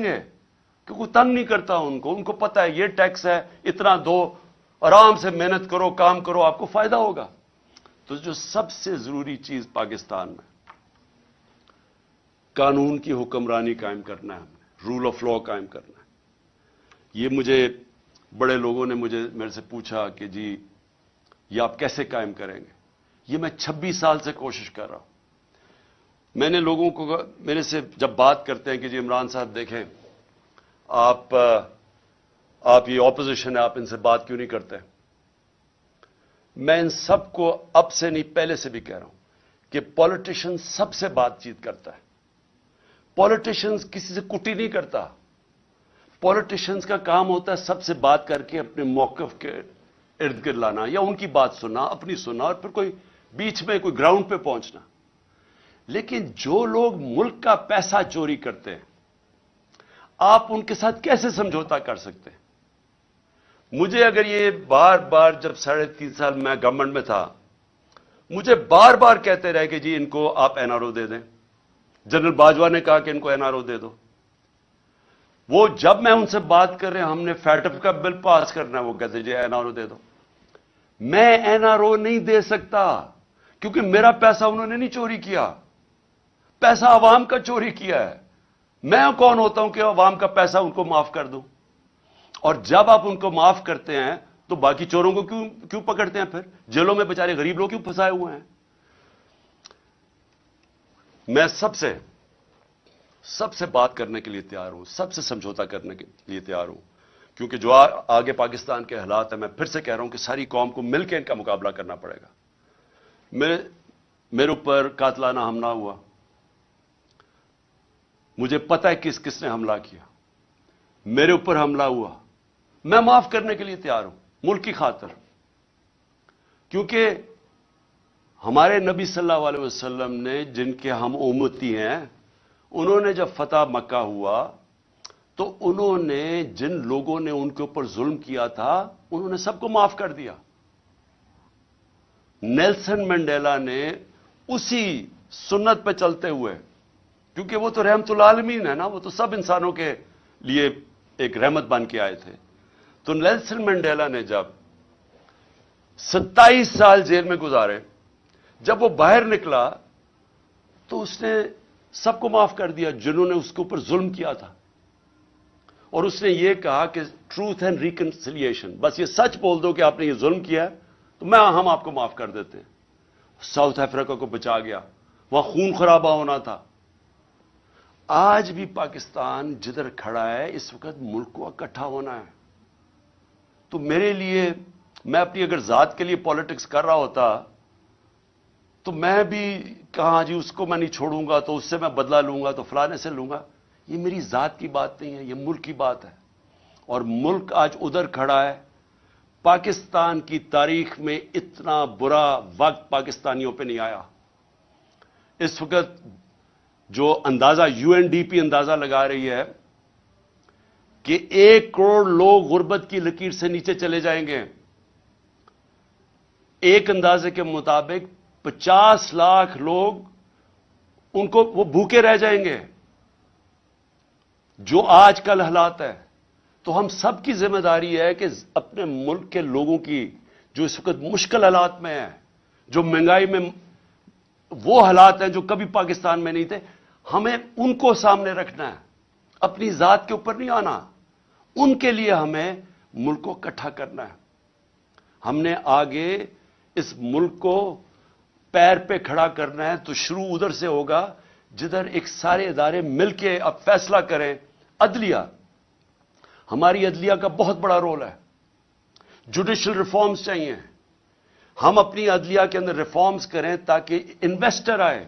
کہ کوئی تنگ نہیں کرتا ان کو پتا ہے یہ ٹیکس ہے اتنا دو، آرام سے محنت کرو، کام کرو، آپ کو فائدہ ہوگا۔ تو جو سب سے ضروری چیز پاکستان میں قانون کی حکمرانی قائم کرنا ہے، رول آف لا قائم کرنا ہے۔ یہ مجھے بڑے لوگوں نے میرے سے پوچھا کہ جی یہ آپ کیسے قائم کریں گے؟ یہ میں 26 سال سے کوشش کر رہا ہوں۔ میں نے لوگوں کو میرے سے جب بات کرتے ہیں کہ جی عمران صاحب دیکھیں آپ یہ اپوزیشن ہے، آپ ان سے بات کیوں نہیں کرتے؟ میں ان سب کو اب سے نہیں پہلے سے بھی کہہ رہا ہوں کہ پولیٹیشین سب سے بات چیت کرتا ہے۔ پولیٹیشینز کسی سے کٹی نہیں کرتا۔ پولیٹیشینز کا کام ہوتا ہے سب سے بات کر کے اپنے موقف کے ارد گرد لانا، یا ان کی بات سننا، اپنی سننا، اور پھر کوئی بیچ میں کوئی گراؤنڈ پہ پہنچنا۔ لیکن جو لوگ ملک کا پیسہ چوری کرتے ہیں، آپ ان کے ساتھ کیسے سمجھوتا کر سکتے ہیں؟ مجھے اگر یہ بار بار جب 3.5 سال میں گورنمنٹ میں تھا، مجھے بار بار کہتے رہے کہ جی ان کو آپ این آر او دے دیں۔ جنرل باجوہ نے کہا کہ ان کو این آر او دے دو۔ وہ جب میں ان سے بات کر رہے ہیں ہم نے فیٹف کا بل پاس کرنا ہے، وہ کہتے جی این آر او دے دو۔ میں این آر او نہیں دے سکتا کیونکہ میرا پیسہ انہوں نے نہیں چوری کیا، پیسہ عوام کا چوری کیا ہے۔ میں کون ہوتا ہوں کہ عوام کا پیسہ ان کو معاف کر دوں؟ اور جب آپ ان کو معاف کرتے ہیں تو باقی چوروں کو کیوں پکڑتے ہیں؟ پھر جیلوں میں بیچارے غریب لوگ کیوں پھنسائے ہوئے ہیں؟ میں سب سے بات کرنے کے لیے تیار ہوں، سب سے سمجھوتا کرنے کے لیے تیار ہوں، کیونکہ جو آگے پاکستان کے حالات ہیں، میں پھر سے کہہ رہا ہوں کہ ساری قوم کو مل کے ان کا مقابلہ کرنا پڑے گا۔ میرے اوپر قاتلانہ حملہ ہوا، مجھے پتہ ہے کس کس نے حملہ کیا، میرے اوپر حملہ ہوا، میں معاف کرنے کے لیے تیار ہوں ملک کی خاطر، کیونکہ ہمارے نبی صلی اللہ علیہ وسلم نے جن کے ہم امتی ہیں، انہوں نے جب فتح مکہ ہوا تو انہوں نے جن لوگوں نے ان کے اوپر ظلم کیا تھا انہوں نے سب کو معاف کر دیا۔ نیلسن منڈیلا نے اسی سنت پہ چلتے ہوئے، کیونکہ وہ تو رحمت العالمین ہے نا، وہ تو سب انسانوں کے لیے ایک رحمت بن کے آئے تھے، تو نیلسن منڈیلا نے جب 27 سال جیل میں گزارے، جب وہ باہر نکلا تو اس نے سب کو معاف کر دیا جنہوں نے اس کے اوپر ظلم کیا تھا، اور اس نے یہ کہا کہ ٹروتھ اینڈ ریکنسیلیشن، بس یہ سچ بول دو کہ آپ نے یہ ظلم کیا ہے تو ہم آپ کو معاف کر دیتے ہیں۔ ساؤتھ افریقہ کو بچا گیا، وہاں خون خرابہ ہونا تھا۔ آج بھی پاکستان جدھر کھڑا ہے اس وقت ملک کو اکٹھا ہونا ہے۔ تو میرے لیے، میں اپنی اگر ذات کے لیے پالیٹکس کر رہا ہوتا تو میں بھی کہاں جی اس کو میں نہیں چھوڑوں گا تو اس سے میں بدلہ لوں گا تو فلانے سے لوں گا۔ یہ میری ذات کی بات نہیں ہے، یہ ملک کی بات ہے، اور ملک آج ادھر کھڑا ہے۔ پاکستان کی تاریخ میں اتنا برا وقت پاکستانیوں پہ نہیں آیا۔ اس وقت جو اندازہ یو این ڈی پی اندازہ لگا رہی ہے کہ 1 کروڑ لوگ غربت کی لکیر سے نیچے چلے جائیں گے، ایک اندازے کے مطابق 50 لاکھ لوگ ان کو وہ بھوکے رہ جائیں گے، جو آج کل حالات ہے۔ تو ہم سب کی ذمہ داری ہے کہ اپنے ملک کے لوگوں کی جو اس وقت مشکل حالات میں ہیں، جو مہنگائی میں وہ حالات ہیں جو کبھی پاکستان میں نہیں تھے، ہمیں ان کو سامنے رکھنا ہے، اپنی ذات کے اوپر نہیں آنا۔ ان کے لیے ہمیں ملک کو اکٹھا کرنا ہے۔ ہم نے آگے اس ملک کو پیر پہ کھڑا کرنا ہے تو شروع ادھر سے ہوگا جدھر ایک سارے ادارے مل کے اب فیصلہ کریں۔ عدلیہ، ہماری عدلیہ کا بہت بڑا رول ہے، جوڈیشل ریفارمز چاہیے، ہم اپنی عدلیہ کے اندر ریفارمز کریں تاکہ انویسٹر آئے۔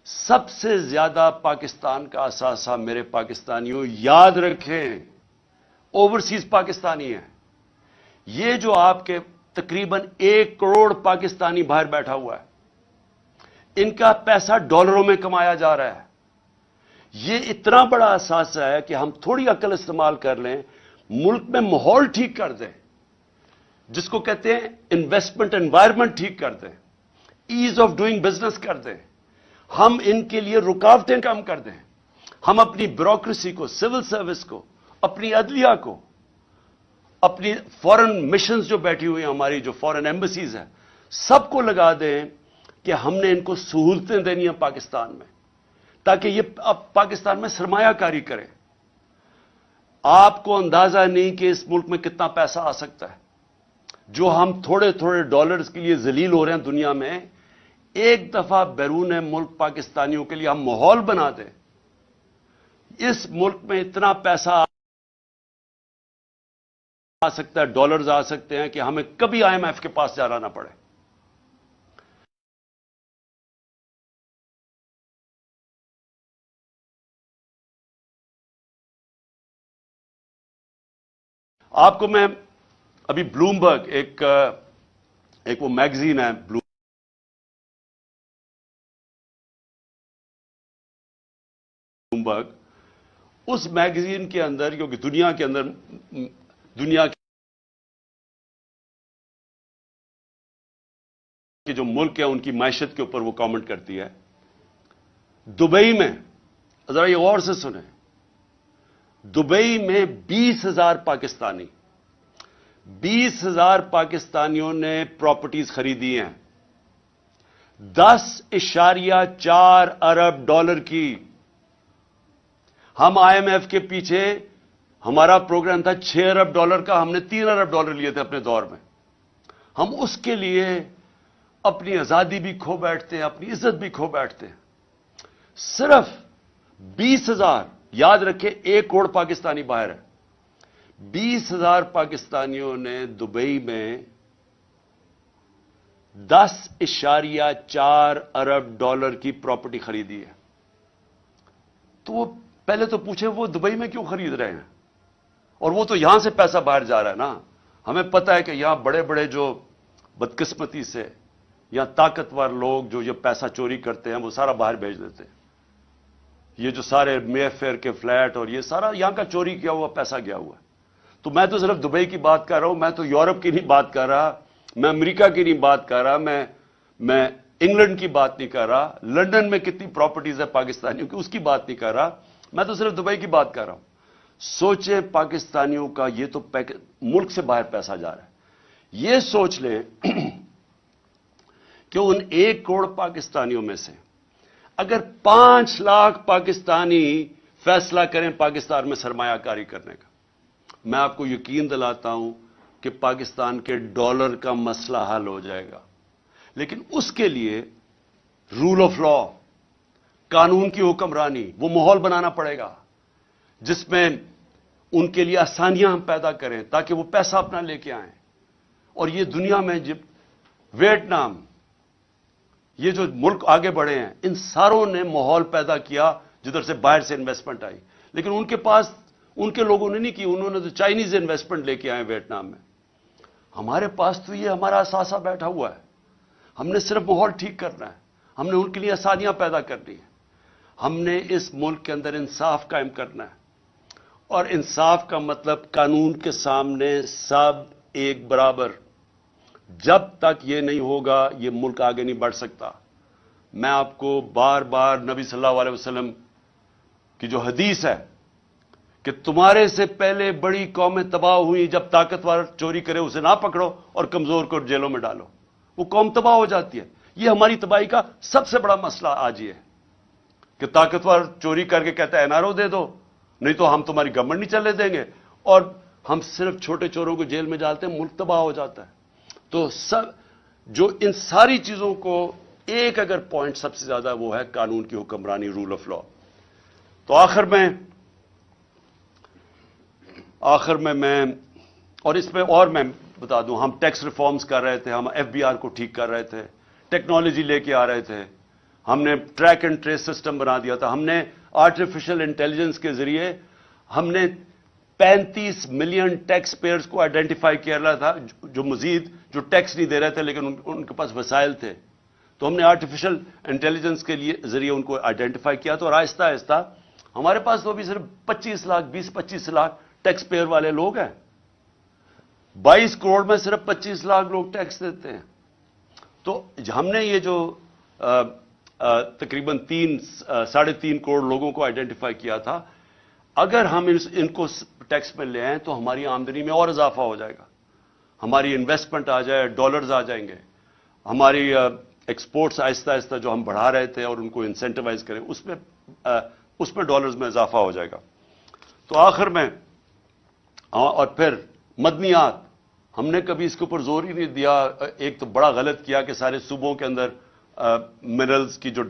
سب سے زیادہ پاکستان کا اثاثہ میرے پاکستانیوں یاد رکھیں اوورسیز پاکستانی ہیں۔ یہ جو آپ کے تقریباً 1 کروڑ پاکستانی باہر بیٹھا ہوا ہے، ان کا پیسہ ڈالروں میں کمایا جا رہا ہے۔ یہ اتنا بڑا اثاثہ ہے کہ ہم تھوڑی عقل استعمال کر لیں، ملک میں ماحول ٹھیک کر دیں، جس کو کہتے ہیں انویسٹمنٹ انوائرمنٹ ٹھیک کر دیں، ایز آف ڈوئنگ بزنس کر دیں، ہم ان کے لیے رکاوٹیں کم کر دیں، ہم اپنی بیوروکریسی کو, سول سروس کو, اپنی عدلیہ کو, اپنی فورن مشنز جو بیٹھی ہوئی ہیں ہماری, جو فورن ایمبیسیز ہیں, سب کو لگا دیں کہ ہم نے ان کو سہولتیں دینی ہیں پاکستان میں, تاکہ یہ اب پاکستان میں سرمایہ کاری کریں. آپ کو اندازہ نہیں کہ اس ملک میں کتنا پیسہ آ سکتا ہے. جو ہم تھوڑے تھوڑے ڈالرز کے لیے ذلیل ہو رہے ہیں دنیا میں, ایک دفعہ بیرون ملک پاکستانیوں کے لیے ہم ماحول بنا دیں, اس ملک میں اتنا پیسہ آ سکتا ہے, ڈالرز آ سکتے ہیں کہ ہمیں کبھی آئی ایم ایف کے پاس جانا نہ پڑے. آپ کو میں ابھی بلومبرگ, ایک وہ میگزین ہے بلومبرگ, اس میگزین کے اندر, کیونکہ دنیا کے اندر, دنیا کے جو ملک ہیں ان کی معیشت کے اوپر وہ کامنٹ کرتی ہے. دبئی میں, ذرا یہ غور سے سنیں, دبئی میں 20,000 پاکستانی, 20,000 پاکستانیوں نے پراپرٹیز خریدی ہیں 10.4 ارب ڈالر کی. ہم آئی ایم ایف کے پیچھے, ہمارا پروگرام تھا 6 ارب ڈالر کا, ہم نے 3 ارب ڈالر لیے تھے اپنے دور میں. ہم اس کے لیے اپنی آزادی بھی کھو بیٹھتے ہیں, اپنی عزت بھی کھو بیٹھتے ہیں. صرف 20,000, یاد رکھیں 1 کروڑ پاکستانی باہر ہے, 20,000 پاکستانیوں نے دبئی میں 10.4 ارب ڈالر کی پراپرٹی خریدی ہے. تو وہ پہلے تو پوچھیں وہ دبئی میں کیوں خرید رہے ہیں, اور وہ تو یہاں سے پیسہ باہر جا رہا ہے نا. ہمیں پتہ ہے کہ یہاں بڑے بڑے جو بدقسمتی سے یا طاقتور لوگ جو یہ پیسہ چوری کرتے ہیں وہ سارا باہر بھیج دیتے ہیں. یہ جو سارے مے فیئر کے فلیٹ اور یہ سارا یہاں کا چوری کیا ہوا پیسہ گیا ہوا ہے. تو میں تو صرف دبئی کی بات کر رہا ہوں, میں تو یورپ کی نہیں بات کر رہا, میں امریکہ کی نہیں بات کر رہا, میں انگلینڈ کی بات نہیں کر رہا, لندن میں کتنی پراپرٹیز ہے پاکستانیوں کی اس کی بات نہیں کر رہا, میں تو صرف دبئی کی بات کر رہا ہوں. سوچیں پاکستانیوں کا یہ تو ملک سے باہر پیسہ جا رہا ہے. یہ سوچ لیں کہ ان 1 کروڑ پاکستانیوں میں سے اگر 5 لاکھ پاکستانی فیصلہ کریں پاکستان میں سرمایہ کاری کرنے کا, میں آپ کو یقین دلاتا ہوں کہ پاکستان کے ڈالر کا مسئلہ حل ہو جائے گا. لیکن اس کے لیے رول آف لا, قانون کی حکمرانی, وہ ماحول بنانا پڑے گا جس میں ان کے لیے آسانیاں ہم پیدا کریں تاکہ وہ پیسہ اپنا لے کے آئیں. اور یہ دنیا میں جب ویتنام, یہ جو ملک آگے بڑھے ہیں, ان ساروں نے ماحول پیدا کیا جدھر سے باہر سے انویسٹمنٹ آئی. لیکن ان کے پاس, ان کے لوگوں نے نہیں کی, انہوں نے تو چائنیز انویسٹمنٹ لے کے آئے ویتنام میں. ہمارے پاس تو یہ ہمارا اثاثہ بیٹھا ہوا ہے, ہم نے صرف ماحول ٹھیک کرنا ہے, ہم نے ان کے لیے آسانیاں پیدا کرنی ہیں, ہم نے اس ملک کے اندر انصاف قائم کرنا ہے. اور انصاف کا مطلب قانون کے سامنے سب ایک برابر. جب تک یہ نہیں ہوگا یہ ملک آگے نہیں بڑھ سکتا. میں آپ کو بار بار نبی صلی اللہ علیہ وسلم کی جو حدیث ہے کہ تمہارے سے پہلے بڑی قومیں تباہ ہوئی, جب طاقتور چوری کرے اسے نہ پکڑو اور کمزور کو جیلوں میں ڈالو, وہ قوم تباہ ہو جاتی ہے. یہ ہماری تباہی کا سب سے بڑا مسئلہ آج یہ ہے کہ طاقتور چوری کر کے کہتا ہے این آر او دے دو, نہیں تو ہم تمہاری گورنمنٹ نہیں چلنے دیں گے, اور ہم صرف چھوٹے چوروں کو جیل میں ڈالتے ہیں, ملک تباہ ہو جاتا ہے. تو سب جو ان ساری چیزوں کو ایک اگر پوائنٹ سب سے زیادہ وہ ہے قانون کی حکمرانی, رول آف لا. تو آخر میں اور اس میں اور میں بتا دوں, ہم ٹیکس ریفارمز کر رہے تھے, ہم ایف بی آر کو ٹھیک کر رہے تھے, ٹیکنالوجی لے کے آ رہے تھے, ہم نے ٹریک اینڈ ٹریس سسٹم بنا دیا تھا, ہم نے آرٹیفیشل انٹیلیجنس کے ذریعے ہم نے 35 ملین ٹیکس پیئرز کو آئیڈینٹیفائی کیا تھا جو مزید جو ٹیکس نہیں دے رہے تھے لیکن ان کے پاس وسائل تھے. تو ہم نے آرٹیفیشل انٹیلیجنس کے ذریعے ان کو آئیڈینٹیفائی کیا. تو اور آہستہ آہستہ ہمارے پاس تو ابھی صرف 25 لاکھ 20-25 لاکھ ٹیکس پیئر والے لوگ ہیں. 22 کروڑ میں صرف 25 لاکھ لوگ ٹیکس دیتے ہیں. تو ہم نے یہ جو تقریباً 3.5 کروڑ لوگوں کو آئیڈینٹیفائی کیا تھا. اگر ہم ان کو ٹیکس میں لے آئیں تو ہماری آمدنی میں اور اضافہ ہو جائے گا, ہماری انویسٹمنٹ آ جائے, ڈالرز آ جائیں گے, ہماری ایکسپورٹس آہستہ آہستہ جو ہم بڑھا رہے تھے اور ان کو انسینٹیوائز کریں اس میں ڈالرز میں اضافہ ہو جائے گا. تو آخر میں اور پھر مدنیات, ہم نے کبھی اس کے اوپر زور ہی نہیں دیا. ایک تو بڑا غلط کیا کہ سارے صوبوں کے اندر منرلز کی جو